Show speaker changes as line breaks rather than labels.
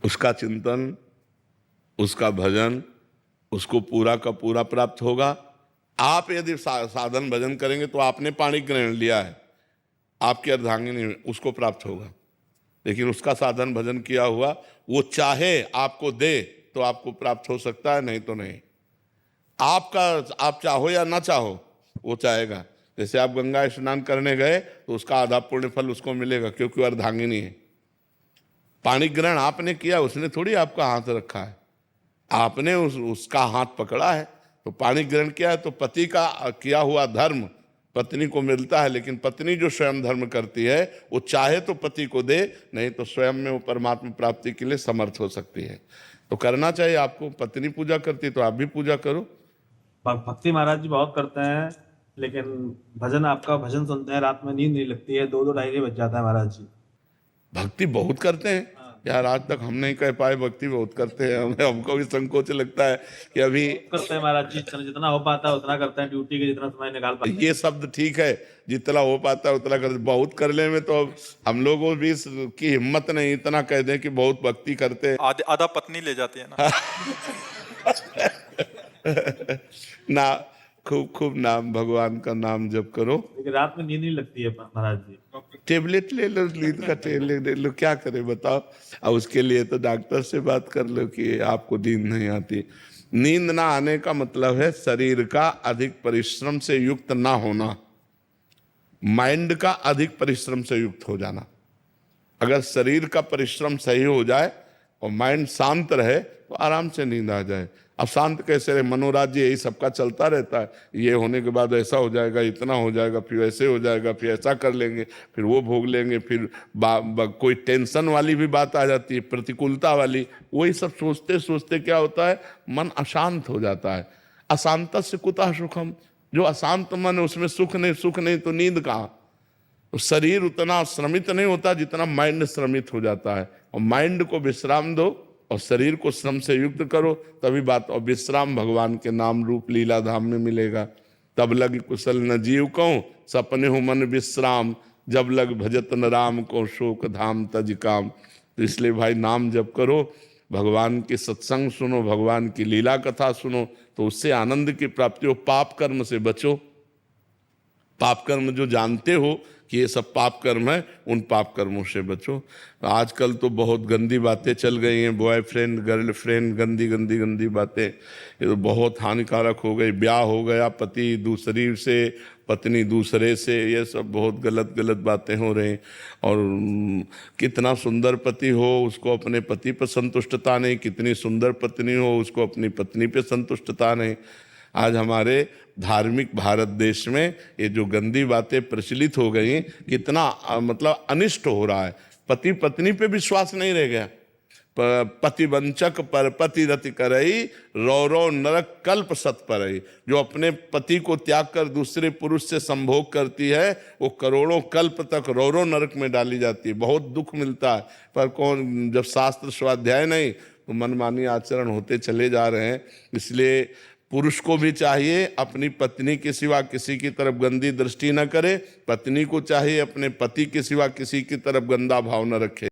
उसका चिंतन, उसका भजन उसको पूरा का पूरा प्राप्त होगा। आप यदि साधन भजन करेंगे तो आपने पाणी ग्रहण लिया है, आपकी अर्धांगिनी उसको प्राप्त होगा। लेकिन उसका साधन भजन किया हुआ वो चाहे आपको दे तो आपको प्राप्त हो सकता है, नहीं तो नहीं। आप चाहो या ना चाहो वो चाहेगा। जैसे आप गंगा स्नान करने गए तो उसका आधा पुण्य फल उसको मिलेगा, क्योंकि वो अर्धांगिनी है। पाणी ग्रहण आपने किया, उसने थोड़ी आपका हाथ रखा है, आपने उसका हाथ पकड़ा है। तो पाणी ग्रहण किया है तो पति का किया हुआ धर्म पत्नी को मिलता है। लेकिन पत्नी जो स्वयं धर्म करती है वो चाहे तो पति को दे, नहीं तो स्वयं में वो परमात्मा प्राप्ति के लिए समर्थ हो सकती है। तो करना चाहिए आपको। पत्नी पूजा करती तो आप भी पूजा करो।
भक्ति महाराज जी बहुत करते हैं, लेकिन भजन, आपका भजन सुनते हैं रात में नींद नहीं लगती है, 2-2 बज जाता है महाराज जी।
भक्ति बहुत करते हैं यार, आज तक हम नहीं कह पाए भक्ति बहुत करते हैं। हमको भी संकोच लगता है कि अभी
करते हैं महाराज जी, जितना हो पाता है उतना करते हैं, ड्यूटी के जितना समय निकाल पाते हैं।
ये शब्द ठीक है, जितना हो पाता है उतना कर। बहुत करने में तो हम लोगों भी की हिम्मत नहीं इतना कह दें कि बहुत भक्ति करते हैं।
आधा पत्नी ले जाती है ना।
ना, खूब खूब नाम, भगवान का नाम जप करो।
लेकिन रात में नींद नहीं लगती है महाराज जी।
टेबलेट ले लो, नींद का टेबलेट ले लो, क्या करे बताओ। और उसके लिए तो डॉक्टर से बात कर लो कि आपको नींद नहीं आती। नींद ना आने का मतलब है शरीर का अधिक परिश्रम से युक्त ना होना, माइंड का अधिक परिश्रम से युक्त हो जाना। अगर शरीर का परिश्रम सही हो जाए और माइंड शांत रहे तो आराम से नींद आ जाए। अब शांत कैसे रहे? मनोराज्य यही सबका चलता रहता है। ये होने के बाद ऐसा हो जाएगा, इतना हो जाएगा, फिर ऐसे हो जाएगा, फिर ऐसा कर लेंगे, फिर वो भोग लेंगे, फिर कोई टेंशन वाली भी बात आ जाती है, प्रतिकूलता वाली। वही सब सोचते सोचते क्या होता है, मन अशांत हो जाता है। अशांत से कुतः सुखम, जो अशांत मन है उसमें सुख नहीं, सुख नहीं तो नींद कहाँ। तो शरीर उतना श्रमित नहीं होता जितना माइंड श्रमित हो जाता है। और माइंड को विश्राम दो और शरीर को श्रम से युक्त करो, तभी बात। और विश्राम भगवान के नाम रूप लीला धाम में मिलेगा। तब लग कुशल न जीव को सपने हो मन विश्राम, जब लग भजत न राम को शोक धाम तज काम। तो इसलिए भाई नाम जप करो, भगवान के सत्संग सुनो, भगवान की लीला कथा सुनो, तो उससे आनंद की प्राप्ति हो। पाप कर्म से बचो। पाप कर्म जो जानते हो कि ये सब पाप कर्म है, उन पाप कर्मों से बचो। आजकल तो बहुत गंदी बातें चल गई हैं, बॉयफ्रेंड गर्लफ्रेंड, गंदी गंदी गंदी बातें, ये तो बहुत हानिकारक हो गई। ब्याह हो गया पति दूसरी से, पत्नी दूसरे से, ये सब बहुत गलत गलत बातें हो रही। और कितना सुंदर पति हो उसको अपने पति पर संतुष्टता नहीं, कितनी सुंदर पत्नी हो उसको अपनी पत्नी पर संतुष्टता नहीं। आज हमारे धार्मिक भारत देश में ये जो गंदी बातें प्रचलित हो गई, कितना मतलब अनिष्ट हो रहा है। पति पत्नी पे विश्वास नहीं रह गया। पतिवंचक पर पति रति करई, रौ रौ नरक कल्प सत परई। जो अपने पति को त्याग कर दूसरे पुरुष से संभोग करती है वो करोड़ों कल्प तक रौ रौ नरक में डाली जाती है। बहुत दुख मिलता है। पर कौन, जब शास्त्र स्वाध्याय नहीं तो मनमानी आचरण होते चले जा रहे हैं। इसलिए पुरुष को भी चाहिए अपनी पत्नी के सिवा किसी की तरफ गंदी दृष्टि न करे, पत्नी को चाहिए अपने पति के सिवा किसी की तरफ गंदा भाव न रखे।